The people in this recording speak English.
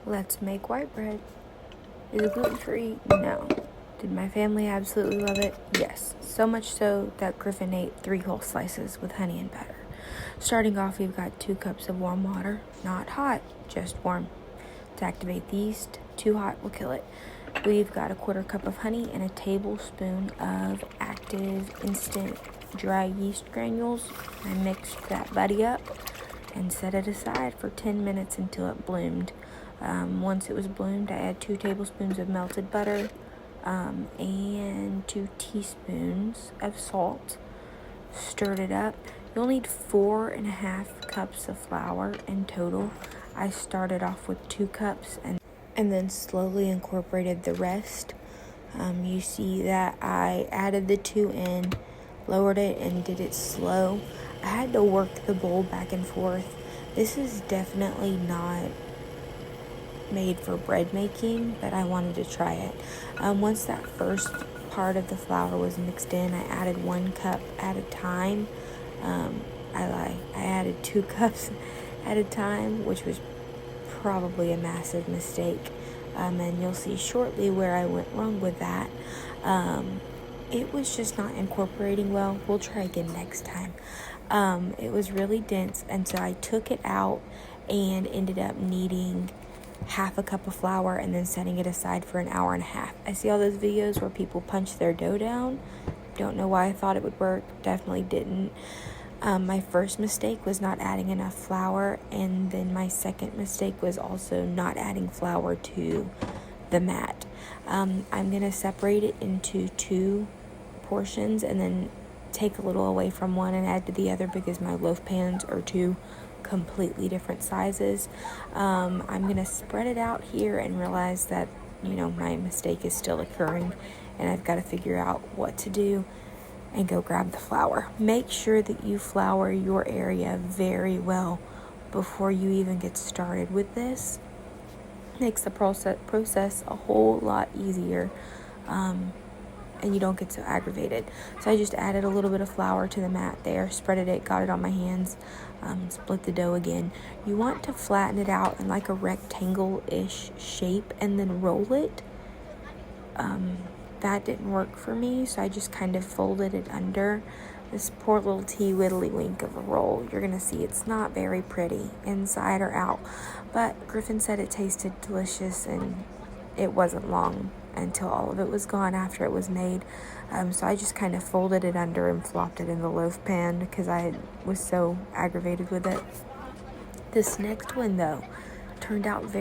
Let's make white bread. Is it gluten-free? No. Did my family absolutely love it? Yes. So much so that Griffin ate 3 whole slices with honey and butter. Starting off, we've got 2 cups of warm water. Not hot, just warm. To activate the yeast, too hot will kill it. We've got a 1/4 cup of honey and a tablespoon of active instant dry yeast granules. I mixed that buddy up and set it aside for 10 minutes until it bloomed. Once it was bloomed, I add 2 tablespoons of melted butter and 2 teaspoons of salt. Stirred it up. You'll need 4.5 cups of flour in total. I started off with 2 cups and then slowly incorporated the rest. You see that I added the 2 in, lowered it, and did it slow. I had to work the bowl back and forth. This is definitely not made for bread making, but I wanted to try it. Once that first part of the flour was mixed in, I added 1 cup at a time. I added 2 cups at a time, which was probably a massive mistake. And you'll see shortly where I went wrong with that. It was just not incorporating well. We'll try again next time. It was really dense, and so I took it out and ended up kneading 1/2 cup of flour and then setting it aside for 1.5 hours. I see all those videos where people punch their dough down. Don't know why I thought it would work. Definitely didn't. My first mistake was not adding enough flour, and then my second mistake was also not adding flour to the mat. I'm going to separate it into 2 portions and then take a little away from one and add to the other because my loaf pans are 2 completely different sizes. I'm going to spread it out here and realize that, my mistake is still occurring, and I've got to figure out what to do and go grab the flour. Make sure that you flour your area very well before you even get started with this. Makes the process a whole lot easier, and you don't get so aggravated. So I just added a little bit of flour to the mat there, spreaded it, got it on my hands, split the dough again. You want to flatten it out in like a rectangle-ish shape and then roll it. That didn't work for me, so I just kind of folded it under. This poor little widdly wink of a roll. You're gonna see it's not very pretty inside or out, but Griffin said it tasted delicious, and it wasn't long until all of it was gone after it was made. So I just kind of folded it under and flopped it in the loaf pan because I was so aggravated with it. This next one, though, turned out very